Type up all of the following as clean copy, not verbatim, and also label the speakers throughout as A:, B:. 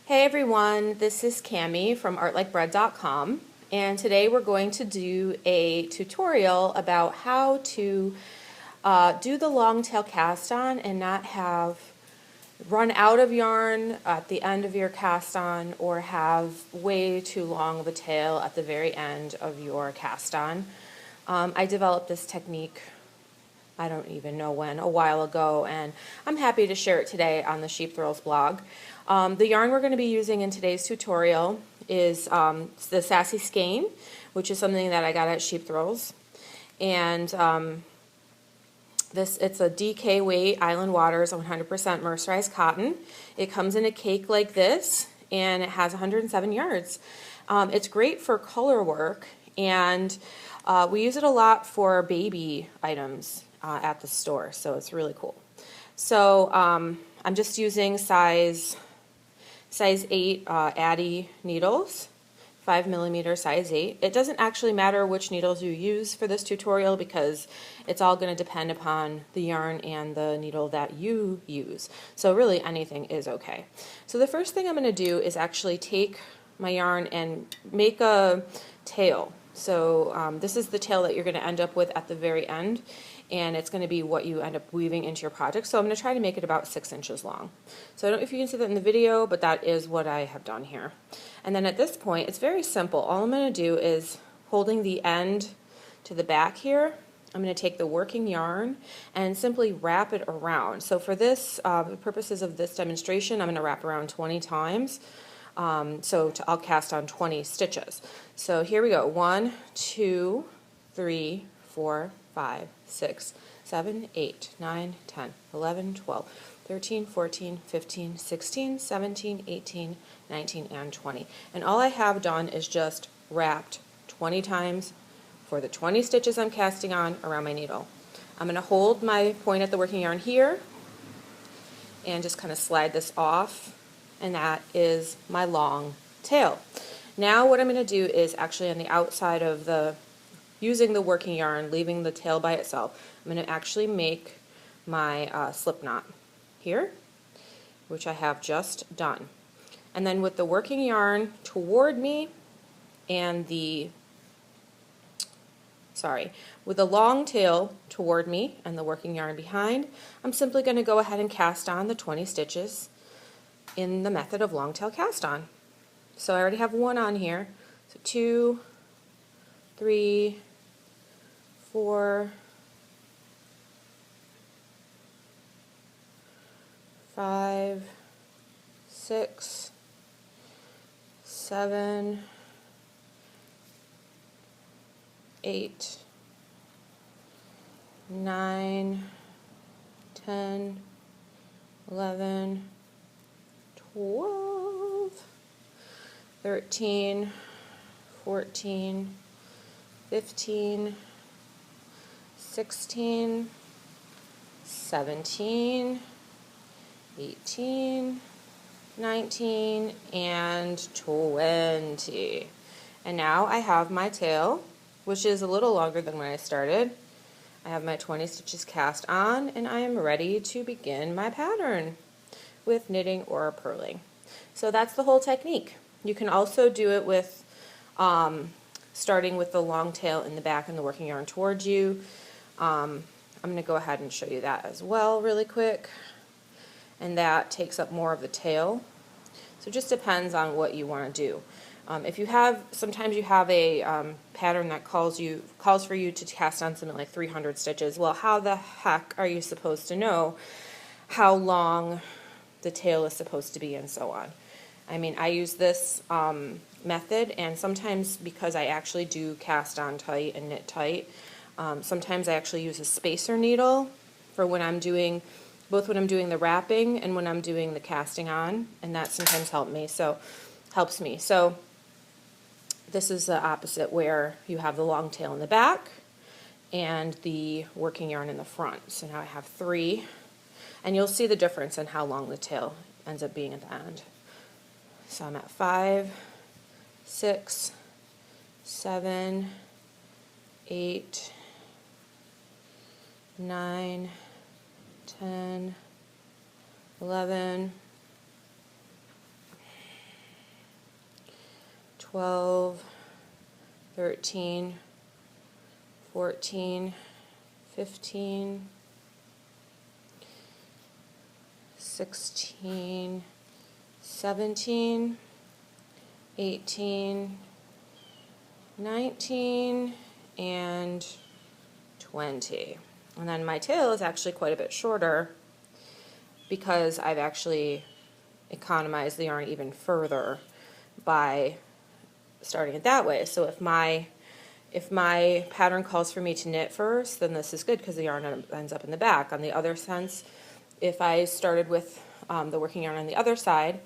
A: Hey everyone, this is Cami from artlikebread.com, and today we're going to do a tutorial about how to do the long tail cast on and not have run out of yarn at the end of your cast on or have way too long of a tail at the very end of your cast on. I developed this technique, I don't even know when, a while ago, and I'm happy to share it today on the Sheep Thrills blog. The yarn we're going to be using in today's tutorial is the Sassy Skein, which is something that I got at Sheep Thrills. And it's a DK weight Island Waters 100% mercerized cotton. It comes in a cake like this, and it has 107 yards. It's great for color work, and we use it a lot for baby items at the store, so it's really cool. So I'm just using size 8 Addy needles, 5mm size 8. It doesn't actually matter which needles you use for this tutorial because it's all going to depend upon the yarn and the needle that you use. So really anything is okay. So the first thing I'm going to do is actually take my yarn and make a tail. So this is the tail that you're going to end up with at the very end, and it's going to be what you end up weaving into your project. So I'm going to try to make it about 6 inches long. So I don't know if you can see that in the video, but that is what I have done here. And then at this point, it's very simple. All I'm going to do is, holding the end to the back here, I'm going to take the working yarn and simply wrap it around. So for this, the purposes of this demonstration, I'm going to wrap around 20 times. I'll cast on 20 stitches. So here we go. 1, 2, 3, 4, 5, 6, 7, 8, 9, 10, 11, 12, 13, 14, 15, 16, 17, 18, 19, and 20. And all I have done is just wrapped 20 times for the 20 stitches I'm casting on around my needle. I'm going to hold my point at the working yarn here and just kind of slide this off, and that is my long tail. Now what I'm going to do is actually on the outside of using the working yarn, leaving the tail by itself, I'm going to actually make my slip knot here, which I have just done. And then with the working yarn toward me and with the long tail toward me and the working yarn behind, I'm simply going to go ahead and cast on the 20 stitches in the method of long tail cast on. So I already have one on here. So 2, 3, 4, 5, 6, 7, 8, 9, 10, 11, 12, 13, 14, 15, 16, 17, 18, 19, and 20. And now I have my tail, which is a little longer than when I started. I have my 20 stitches cast on, and I am ready to begin my pattern with knitting or purling. So that's the whole technique. You can also do it with starting with the long tail in the back and the working yarn towards you. I'm going to go ahead and show you that as well really quick. And that takes up more of the tail. So it just depends on what you want to do. Sometimes you have a pattern that calls for you to cast on something like 300 stitches. Well, how the heck are you supposed to know how long the tail is supposed to be and so on? I mean, I use this method, and sometimes because I actually do cast on tight and knit tight, sometimes I actually use a spacer needle for when I'm doing the wrapping and when I'm doing the casting on, and that sometimes helps me. So this is the opposite, where you have the long tail in the back and the working yarn in the front. So now I have 3, and you'll see the difference in how long the tail ends up being at the end. So I'm at 5, 6, 7, 8, 9, 10, 11, 12, 13, 14, 15, 16, 17, 18, 19, and 20. And then my tail is actually quite a bit shorter because I've actually economized the yarn even further by starting it that way. So if my pattern calls for me to knit first, then this is good because the yarn ends up in the back. On the other sense, if I started with the working yarn on the other side,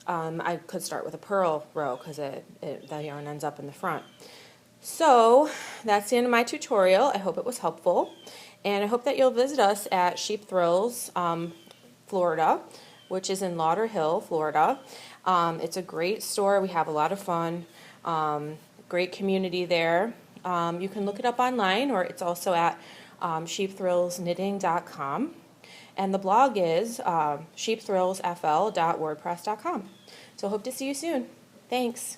A: I could start with a purl row because the yarn ends up in the front. So that's the end of my tutorial. I hope it was helpful, and I hope that you'll visit us at Sheep Thrills, Florida, which is in Lauderhill, Florida. It's a great store. We have a lot of fun. Great community there. You can look it up online, or it's also at sheepthrillsknitting.com. And the blog is sheepthrillsfl.wordpress.com. So hope to see you soon. Thanks.